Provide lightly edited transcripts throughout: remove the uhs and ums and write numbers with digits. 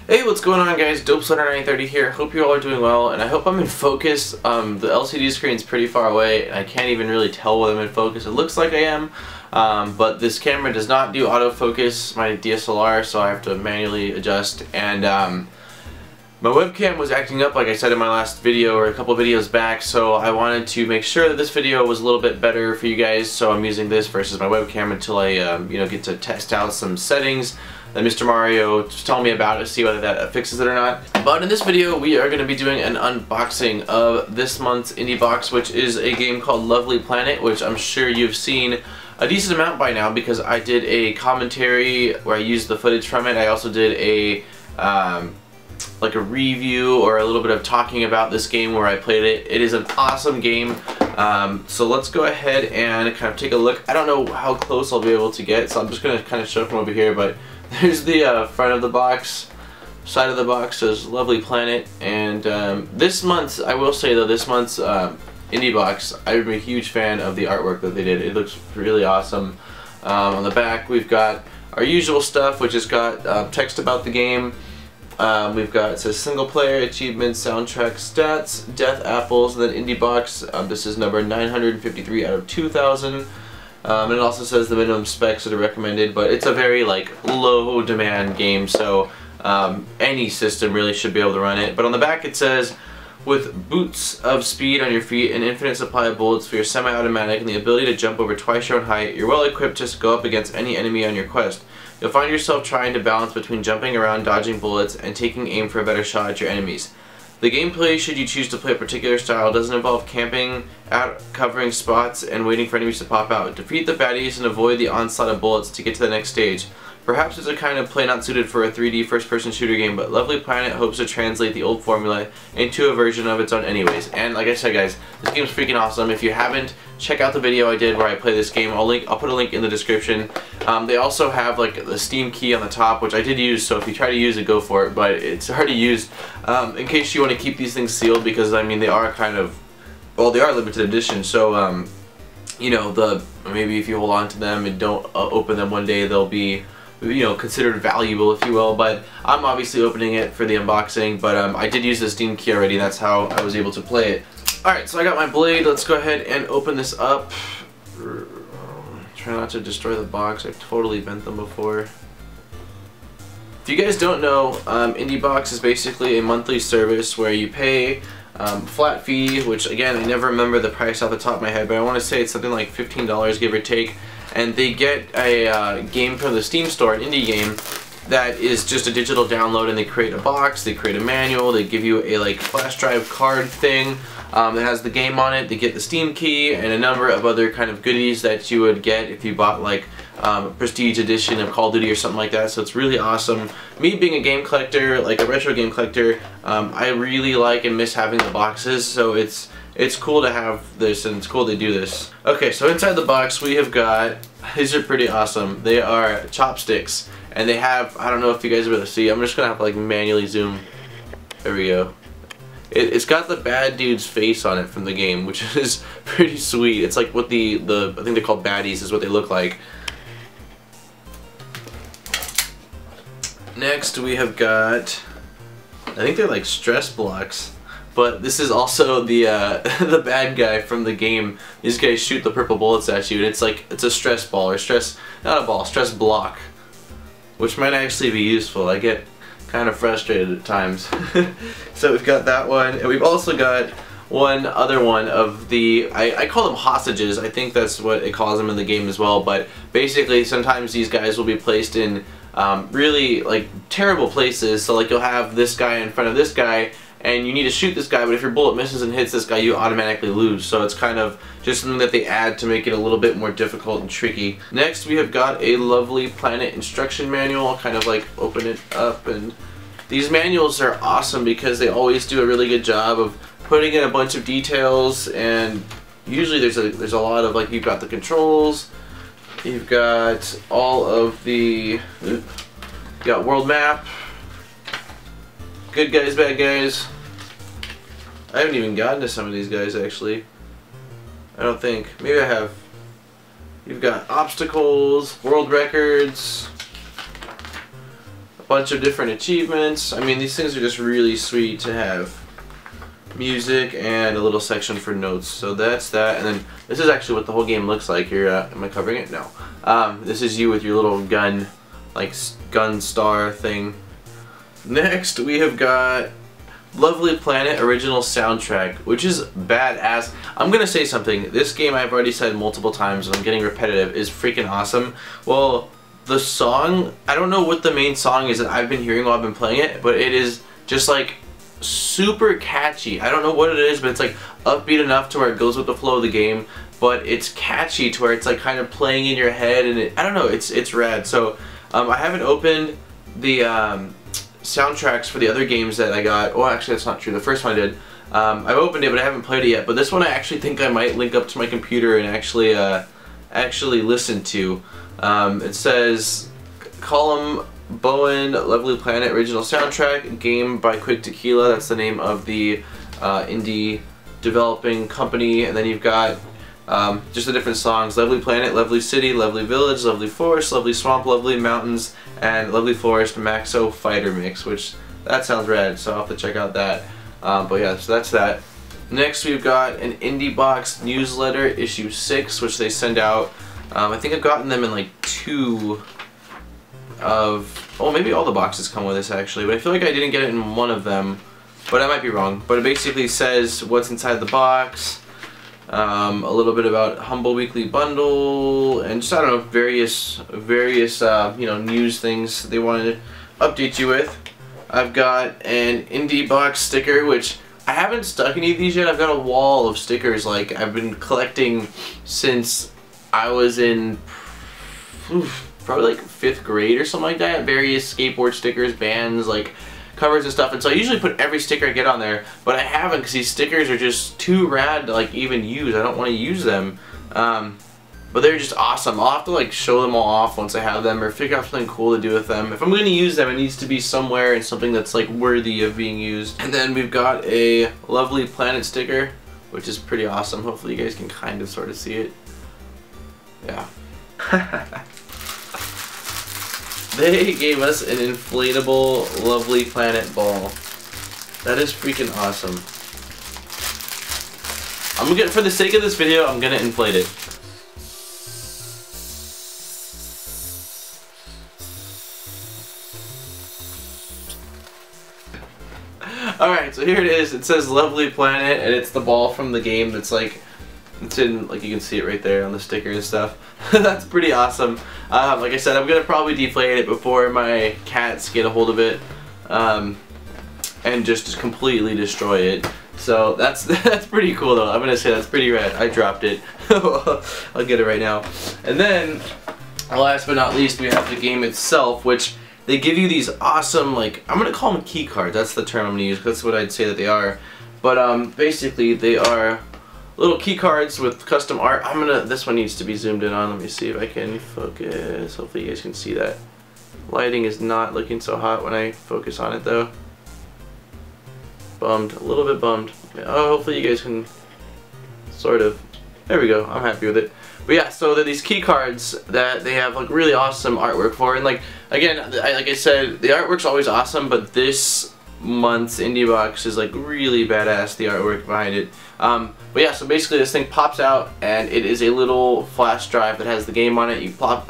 Hey, what's going on, guys? DopeSlider930 here. Hope you all are doing well, and I hope I'm in focus. The LCD screen's pretty far away, and I can't even really tell whether I'm in focus. It looks like I am, but this camera does not do autofocus, my DSLR, so I have to manually adjust. And my webcam was acting up, like I said in my last video, or a couple videos back, so I wanted to make sure that this video was a little bit better for you guys, so I'm using this versus my webcam until I get to test out some settings that Mr. Mario was telling me about to see whether that fixes it or not. But in this video, we are going to be doing an unboxing of this month's Indiebox, which is a game called Lovely Planet, which I'm sure you've seen a decent amount by now because I did a commentary where I used the footage from it. I also did a like a review or a little bit of talking about this game where I played it. It is an awesome game. So let's go ahead and kind of take a look. I don't know how close I'll be able to get, so I'm just going to kind of show from over here, but there's the front of the box. Side of the box says Lovely Planet, and this month's, I will say though, this month's Indiebox, I'm a huge fan of the artwork that they did. It looks really awesome. On the back we've got our usual stuff, which has got text about the game. We've got, it says single player, achievements, soundtrack, stats, death apples, and then Indiebox. This is number 953 out of 2000. And it also says the minimum specs that are recommended, but it's a very low demand game, so any system really should be able to run it. But on the back it says, with boots of speed on your feet, an infinite supply of bullets for your semi-automatic, and the ability to jump over twice your own height, you're well equipped to go up against any enemy on your quest. You'll find yourself trying to balance between jumping around, dodging bullets, and taking aim for a better shot at your enemies. The gameplay, should you choose to play a particular style, doesn't involve camping out, covering spots, and waiting for enemies to pop out. Defeat the baddies and avoid the onslaught of bullets to get to the next stage. Perhaps it's a kind of play not suited for a 3D first-person shooter game, but Lovely Planet hopes to translate the old formula into a version of its own anyways. And like I said, guys, this game's freaking awesome. If you haven't, check out the video I did where I play this game. I'll put a link in the description. They also have the Steam key on the top, which I did use, so if you try to use it, go for it, but it's already used. In case you want to keep these things sealed, because I mean they are they are limited edition, so you know, maybe if you hold on to them and don't open them one day, they'll be considered valuable, if you will. But I'm obviously opening it for the unboxing, but I did use the Steam key already, and that's how I was able to play it. Alright, so I got my blade. Let's go ahead and open this up. Try not to destroy the box. I've totally bent them before. If you guys don't know, Indiebox is basically a monthly service where you pay flat fee, which again, I never remember the price off the top of my head, but I want to say it's something like $15, give or take. And they get a game from the Steam store, an indie game, that is just a digital download, and they create a box, they create a manual, they give you a flash drive card thing that has the game on it, they get the Steam key, and a number of other kind of goodies that you would get if you bought a Prestige edition of Call of Duty or something like that. So it's really awesome. Me being a game collector, like a retro game collector, I really like and miss having the boxes, so it's cool to have this, and it's cool to do this. Okay, so inside the box we have got, these are pretty awesome. They are chopsticks, and they have, I don't know if you guys are able to see, I'm just gonna have to manually zoom. There we go. It's got the bad dude's face on it from the game, which is pretty sweet. It's like what I think they're called baddies is what they look like. Next we have got, I think they're stress blocks. But this is also the the bad guy from the game. These guys shoot the purple bullets at you, and it's a stress ball, or stress block, which might actually be useful. I get kind of frustrated at times. So we've got that one, and we've also got one other one of the, I call them hostages. I think that's what it calls them in the game as well. But basically, sometimes these guys will be placed in really terrible places. So you'll have this guy in front of this guy, and you need to shoot this guy, but if your bullet misses and hits this guy, you automatically lose. So it's kind of just something that they add to make it a little bit more difficult and tricky. Next, we have got a Lovely Planet instruction manual. I'll kind of open it up, and these manuals are awesome because they always do a really good job of putting in a bunch of details, and usually there's a lot of you've got the controls, you've got all of the, you got world map, good guys, bad guys. I haven't even gotten to some of these guys actually. I don't think. Maybe I have. You've got obstacles, world records, bunch of different achievements. I mean, these things are just really sweet to have. Music and a little section for notes. So that's that. And then this is actually what the whole game looks like. Here, am I covering it? No. This is you with your little gun, like gun star thing. Next, we have got Lovely Planet original soundtrack, which is badass. I'm gonna say something. This game, I've already said multiple times, and I'm getting repetitive, is freaking awesome. Well, the song, I don't know what the main song is that I've been hearing while I've been playing it, but it is just like super catchy. I don't know what it is, but it's like upbeat enough to where it goes with the flow of the game, but it's catchy to where it's like kind of playing in your head, and I don't know, it's rad. So I haven't opened the soundtracks for the other games that I got. Well, actually that's not true. The first one I did. I've opened it, but I haven't played it yet. But this one I actually think I might link up to my computer and actually listen to. It says Column Bowen, Lovely Planet original soundtrack, game by Quick Tequila. That's the name of the indie developing company. And then you've got just the different songs: Lovely Planet, Lovely City, Lovely Village, Lovely Forest, Lovely Swamp, Lovely Mountains, and Lovely Forest Maxo Fighter Mix, which that sounds rad, so I'll have to check out that. But yeah, so that's that. Next we've got an Indiebox newsletter, issue 6, which they send out. I think I've gotten them in like 2 of, oh, maybe all the boxes come with this actually, but I feel like I didn't get it in one of them, but I might be wrong. But it basically says what's inside the box, a little bit about Humble Weekly Bundle, and just, I don't know, various you know, news things they wanted to update you with. I've got an Indiebox sticker, which I haven't stuck any of these yet. I've got a wall of stickers like I've been collecting since I was in probably like 5th grade or something like that. Various skateboard stickers, bands, like covers and stuff, and so I usually put every sticker I get on there, but I haven't because these stickers are just too rad to like even use. I don't want to use them, but they're just awesome. I'll have to like show them all off once I have them, or figure out something cool to do with them. If I'm going to use them, it needs to be somewhere and something that's like worthy of being used. And then we've got a Lovely Planet sticker, which is pretty awesome. Hopefully you guys can kind of sort of see it. Yeah. They gave us an inflatable Lovely Planet ball. That is freaking awesome. For the sake of this video, I'm gonna inflate it. Alright, so here it is. It says Lovely Planet, and it's the ball from the game that's like, it's in, like you can see it right there on the sticker and stuff. That's pretty awesome. Like I said, I'm gonna probably deflate it before my cats get a hold of it, and just completely destroy it. So that's pretty cool though. I'm gonna say that's pretty rad. I dropped it. I'll get it right now. And then, last but not least, we have the game itself, which they give you these awesome, like, I'm gonna call them key cards. That's the term I'm gonna use. That's what I'd say that they are. But basically, they are little key cards with custom art. This one needs to be zoomed in on. Let me see if I can focus. Hopefully you guys can see that. Lighting is not looking so hot when I focus on it though. Bummed, a little bit bummed. Oh, hopefully you guys can sort of, there we go, I'm happy with it. But yeah, so they're these key cards that they have like really awesome artwork for, and like, again, like I said, the artwork's always awesome, but this month's Indiebox is like really badass, the artwork behind it. But yeah, so basically this thing pops out, and it is a little flash drive that has the game on it. You plop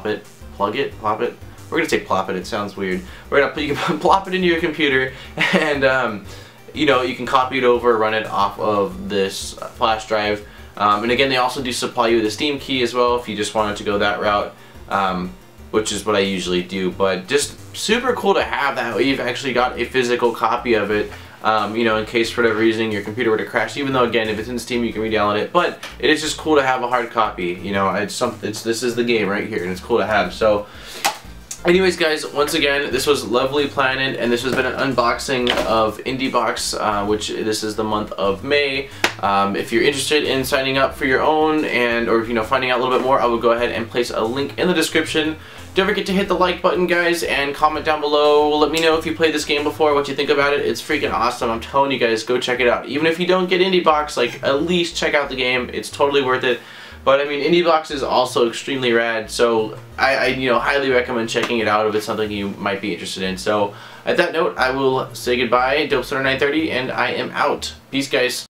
it. We're gonna say plop it. It sounds weird. You can plop it into your computer, and you know, you can copy it over, run it off of this flash drive. And again, they also do supply you with a Steam key as well if you just wanted to go that route, which is what I usually do. But just super cool to have that way. You've actually got a physical copy of it. You know, in case for whatever reason your computer were to crash, even though again, if it's in Steam you can re-download it, but it is just cool to have a hard copy. You know, this is the game right here, and it's cool to have. So anyways guys, once again, this was Lovely Planet, and this has been an unboxing of Indiebox, which this is the month of May. If you're interested in signing up for your own, or you know, finding out a little bit more, I will go ahead and place a link in the description. Don't forget to hit the like button, guys, and comment down below. Let me know if you played this game before, what you think about it. It's freaking awesome. I'm telling you guys, go check it out. Even if you don't get Indiebox, like, at least check out the game. It's totally worth it. But I mean, Indiebox is also extremely rad, so I highly recommend checking it out if it's something you might be interested in. So at that note, I will say goodbye, Dopestar 930, and I am out. Peace, guys.